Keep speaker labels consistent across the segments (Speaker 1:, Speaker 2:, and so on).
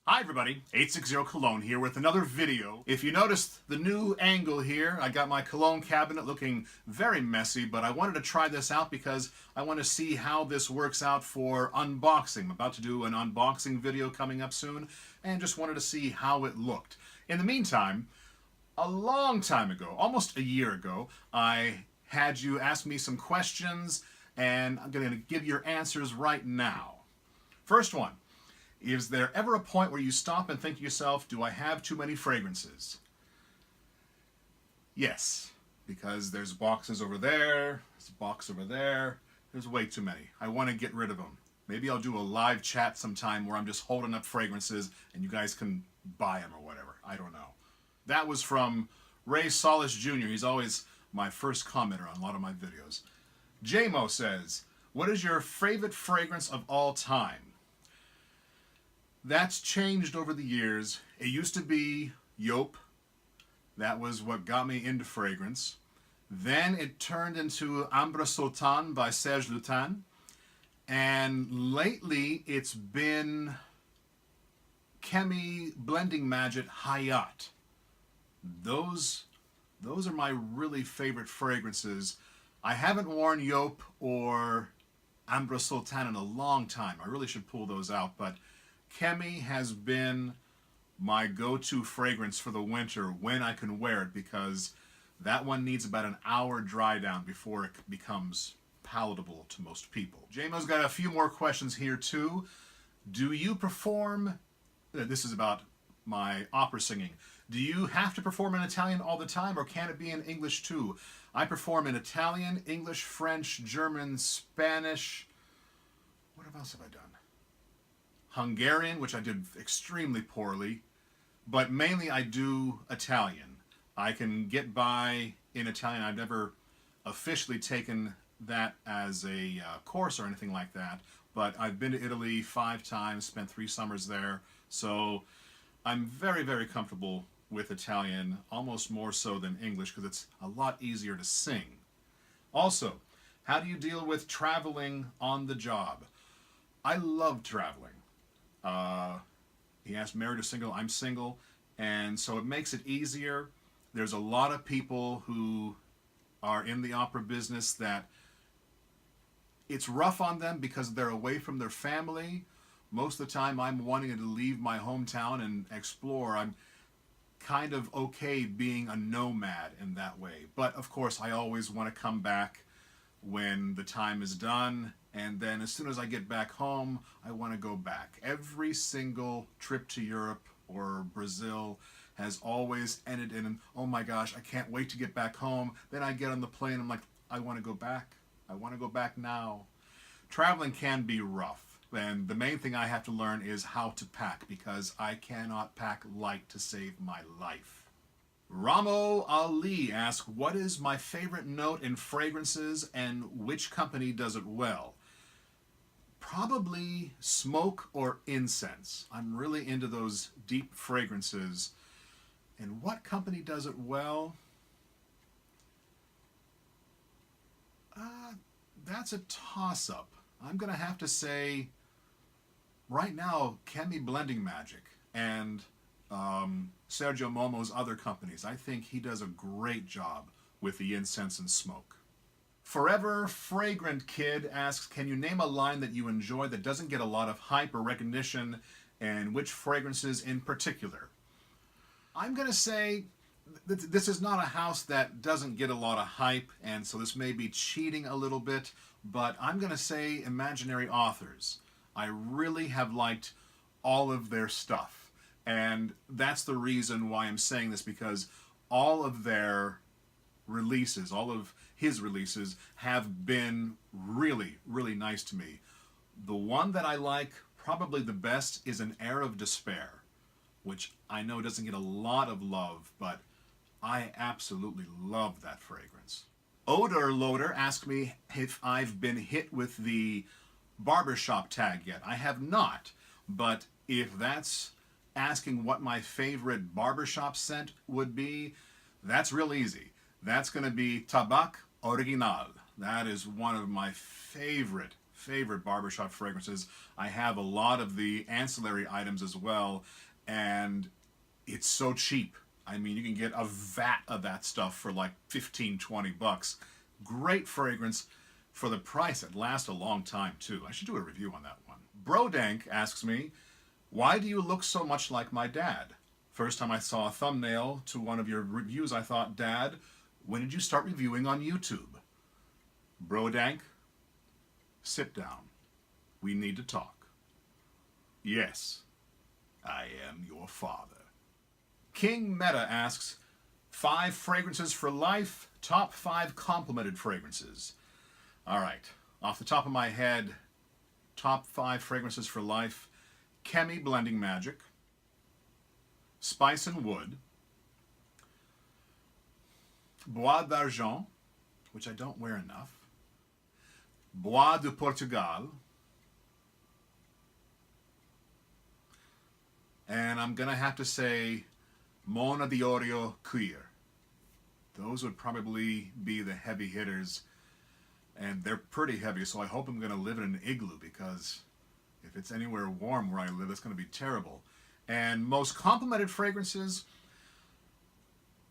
Speaker 1: Hi everybody, 860 Cologne here with another video. If you noticed the new angle here, I got my Cologne cabinet looking very messy, but I wanted to try this out because I want to see how this works out for unboxing. I'm about to do an unboxing video coming up soon, and just wanted to see how it looked. In the meantime, a long time ago, almost a year ago, I had you ask me some questions, and I'm going to give your answers right now. First one. Is there ever a point where you stop and think to yourself, do I have too many fragrances? Yes, because there's boxes over there, there's a box over there, there's way too many. I want to get rid of them. Maybe I'll do a live chat sometime where I'm just holding up fragrances and you guys can buy them or whatever. I don't know. That was from Ray Solis Jr. He's always my first commenter on a lot of my videos. JMO says, what is your favorite fragrance of all time? That's changed over the years. It used to be Joop. That was what got me into fragrance. Then it turned into Ambre Sultan by Serge Lutens. And lately it's been Chemi Blending Magic Hayat. Those are my really favorite fragrances. I haven't worn Joop or Ambre Sultan in a long time. I really should pull those out, but Chemi has been my go-to fragrance for the winter when I can wear it, because that one needs about an hour dry down before it becomes palatable to most people. JMO's got a few more questions here too. Do you perform, this is about my opera singing, do you have to perform in Italian all the time, or can it be in English too? I perform in Italian, English, French, German, Spanish. What else have I done? Hungarian, which I did extremely poorly, but mainly I do Italian. I can get by in Italian. I've never officially taken that as a course or anything like that, but I've been to Italy 5 times, spent 3 summers there, so I'm very, very comfortable with Italian, almost more so than English, because it's a lot easier to sing. Also, how do you deal with traveling on the job? I love traveling. He asked, married or single? I'm single, and so it makes it easier. There's a lot of people who are in the opera business that it's rough on them because they're away from their family. Most of the time I'm wanting to leave my hometown and explore. I'm kind of okay being a nomad in that way. But of course I always want to come back when the time is done, and then as soon as I get back home, I want to go back. Every single trip to Europe or Brazil has always ended in, oh my gosh, I can't wait to get back home. Then I get on the plane, I'm like, I want to go back. I want to go back now. Traveling can be rough, and the main thing I have to learn is how to pack, because I cannot pack light to save my life. Ramo Ali asks, what is my favorite note in fragrances and which company does it well? Probably smoke or incense. I'm really into those deep fragrances. And what company does it well? That's a toss-up. I'm going to have to say, right now, Chemi Blending Magic and Sergio Momo's other companies. I think he does a great job with the incense and smoke. Forever Fragrant Kid asks, can you name a line that you enjoy that doesn't get a lot of hype or recognition, and which fragrances in particular? I'm going to say this is not a house that doesn't get a lot of hype, and so this may be cheating a little bit, but I'm going to say Imaginary Authors. I really have liked all of their stuff. And that's the reason why I'm saying this, because all of their releases, all of his releases, have been really, really nice to me. The one that I like probably the best is An Air of Despair, which I know doesn't get a lot of love, but I absolutely love that fragrance. Odor Loader asked me if I've been hit with the barbershop tag yet. I have not, but if that's asking what my favorite barbershop scent would be, that's real easy. That's going to be Tabac Original. That is one of my favorite favorite barbershop fragrances. I have a lot of the ancillary items as well, and it's so cheap. I mean, you can get a vat of that stuff for like 15, 20 bucks. Great fragrance for the price. It lasts a long time too. I should do a review on that one. Brodank asks me, why do you look so much like my dad? First time I saw a thumbnail to one of your reviews, I thought, Dad, when did you start reviewing on YouTube? Brodank, sit down. We need to talk. Yes, I am your father. King Meta asks, 5 fragrances for life, top 5 complimented fragrances. All right, off the top of my head, top 5 fragrances for life, Chemi Blending Magic, Spice and Wood, Bois d'Argent, which I don't wear enough, Bois de Portugal, and I'm going to have to say Mona d'Orio Cuir. Those would probably be the heavy hitters, and they're pretty heavy, so I hope I'm going to live in an igloo, because if it's anywhere warm where I live, it's going to be terrible. And most complimented fragrances,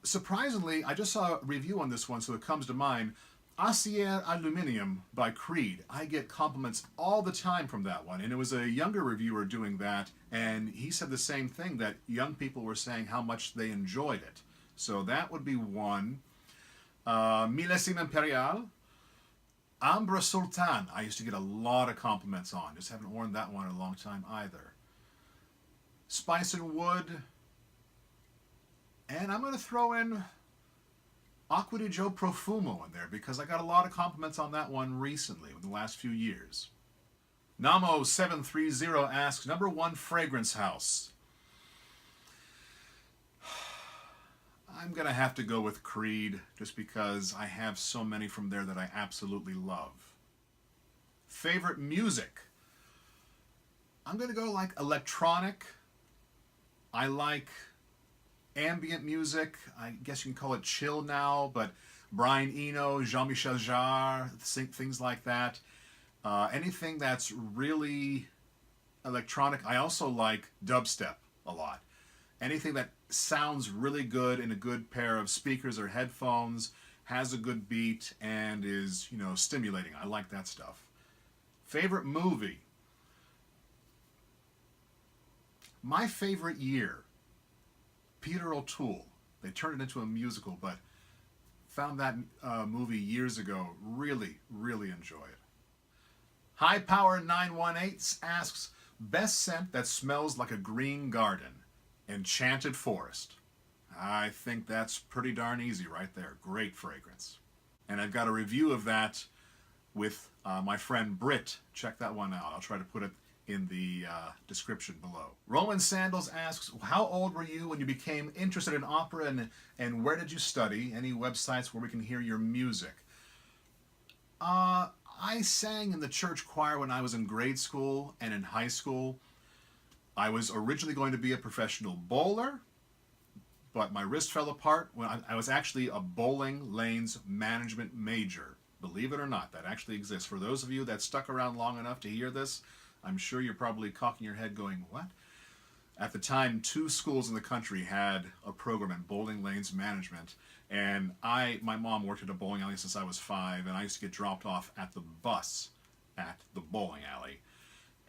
Speaker 1: surprisingly, I just saw a review on this one, so it comes to mind. Acier Aluminium by Creed. I get compliments all the time from that one, and it was a younger reviewer doing that, and he said the same thing, that young people were saying how much they enjoyed it. So that would be one. Millésime Impérial. Ambre Sultan, I used to get a lot of compliments on. Just haven't worn that one in a long time either. Spice and Wood. And I'm going to throw in Acqua di Gio Profumo in there, because I got a lot of compliments on that one recently, in the last few years. Namo730 asks, number 1 fragrance house. I'm going to have to go with Creed, just because I have so many from there that I absolutely love. Favorite music? I'm going to go like electronic. I like ambient music. I guess you can call it chill now, but Brian Eno, Jean-Michel Jarre, things like that. Anything that's really electronic. I also like dubstep a lot. Anything that sounds really good in a good pair of speakers or headphones, has a good beat, and is, stimulating. I like that stuff. Favorite movie? My favorite year, Peter O'Toole. They turned it into a musical, but found that movie years ago. Really, really enjoy it. High Power 918 asks, best scent that smells like a green garden. Enchanted Forest. I think that's pretty darn easy right there. Great fragrance. And I've got a review of that with my friend Britt. Check that one out. I'll try to put it in the description below. Roman Sandals asks, how old were you when you became interested in opera, and where did you study? Any websites where we can hear your music? I sang in the church choir when I was in grade school and in high school. I was originally going to be a professional bowler, but my wrist fell apart when I was actually a bowling lanes management major. Believe it or not, that actually exists. For those of you that stuck around long enough to hear this, I'm sure you're probably cocking your head going, what? At the time, 2 schools in the country had a program in bowling lanes management, and my mom worked at a bowling alley since I was 5, and I used to get dropped off at the bus at the bowling alley.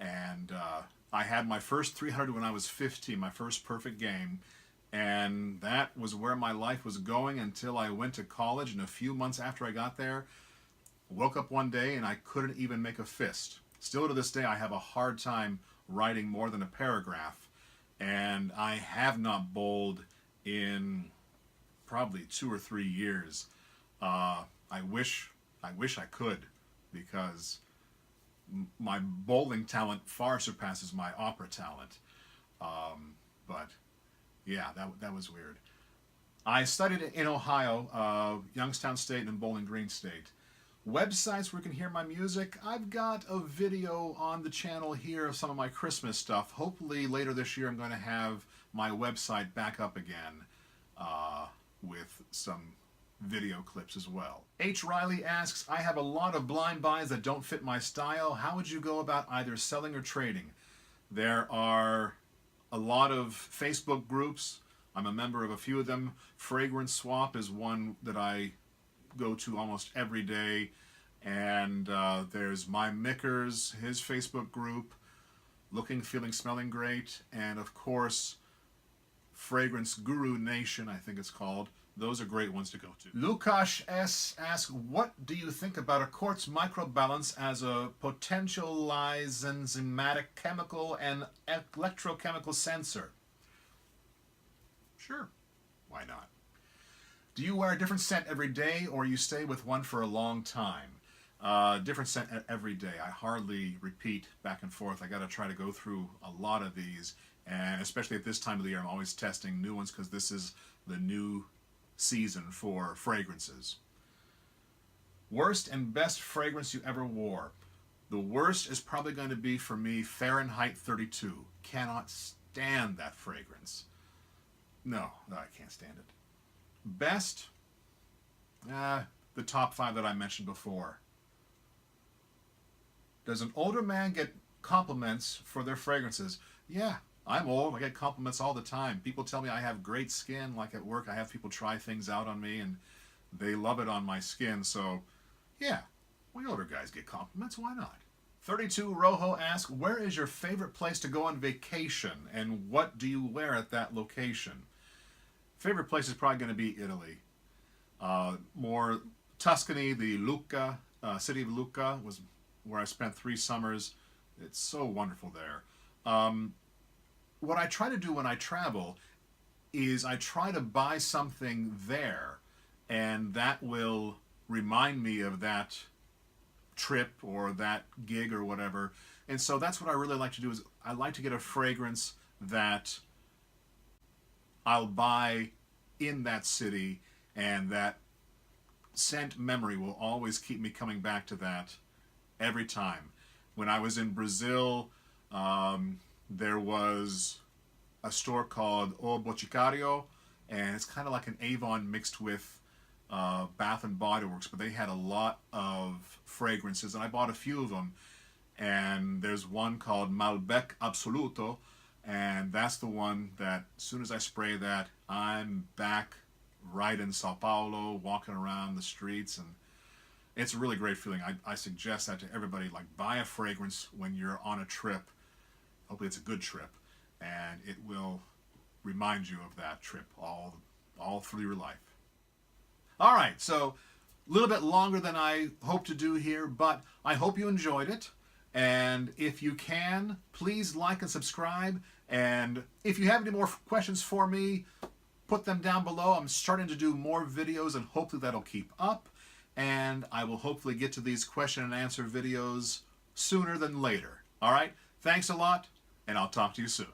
Speaker 1: And I had my first 300 when I was 15, my first perfect game, and that was where my life was going until I went to college. And a few months after I got there, woke up one day and I couldn't even make a fist. Still to this day, I have a hard time writing more than a paragraph, and I have not bowled in probably 2 or 3 years. I wish I could, because my bowling talent far surpasses my opera talent. But yeah, that was weird. I studied in Ohio, Youngstown State and Bowling Green State. Websites where you can hear my music, I've got a video on the channel here of some of my Christmas stuff. Hopefully later this year I'm going to have my website back up again with some video clips as well. H. Riley asks, I have a lot of blind buys that don't fit my style. How would you go about either selling or trading? There are a lot of Facebook groups. I'm a member of a few of them. Fragrance Swap is one that I go to almost every day. And there's My Mickers, his Facebook group, Looking, Feeling, Smelling Great, and of course Fragrance Guru Nation, I think it's called. Those are great ones to go to. Lukash S. asks, what do you think about a quartz microbalance as a potential enzymatic chemical and electrochemical sensor? Sure, why not? Do you wear a different scent every day, or you stay with one for a long time? Different scent every day. I hardly repeat back and forth. I got to try to go through a lot of these, and especially at this time of the year, I'm always testing new ones because this is the new season for fragrances. Worst and best fragrance you ever wore. The worst is probably going to be for me Fahrenheit 32. Cannot stand that fragrance. No, I can't stand it. Best, the top 5 that I mentioned before. Does an older man get compliments for their fragrances? Yeah, I'm old. I get compliments all the time. People tell me I have great skin. Like at work, I have people try things out on me, and they love it on my skin. So, yeah, we older guys get compliments. Why not? 32 Rojo asks, where is your favorite place to go on vacation, and what do you wear at that location? Favorite place is probably going to be Italy. More Tuscany, the Lucca, city of Lucca was where I spent 3 summers. It's so wonderful there. What I try to do when I travel is I try to buy something there, and that will remind me of that trip or that gig or whatever. And so that's what I really like to do, is I like to get a fragrance that I'll buy in that city, and that scent memory will always keep me coming back to that every time. When I was in Brazil, there was a store called O Boticario, and it's kind of like an Avon mixed with Bath and Body Works, but they had a lot of fragrances, and I bought a few of them. And there's one called Malbec Absoluto, and that's the one that as soon as I spray that, I'm back right in Sao Paulo, walking around the streets, and it's a really great feeling. I suggest that to everybody. Like, buy a fragrance when you're on a trip. Hopefully it's a good trip, and it will remind you of that trip all through your life. All right, so a little bit longer than I hope to do here, but I hope you enjoyed it. And if you can, please like and subscribe. And if you have any more questions for me, put them down below. I'm starting to do more videos, and hopefully that'll keep up. And I will hopefully get to these question and answer videos sooner than later. All right? Thanks a lot, and I'll talk to you soon.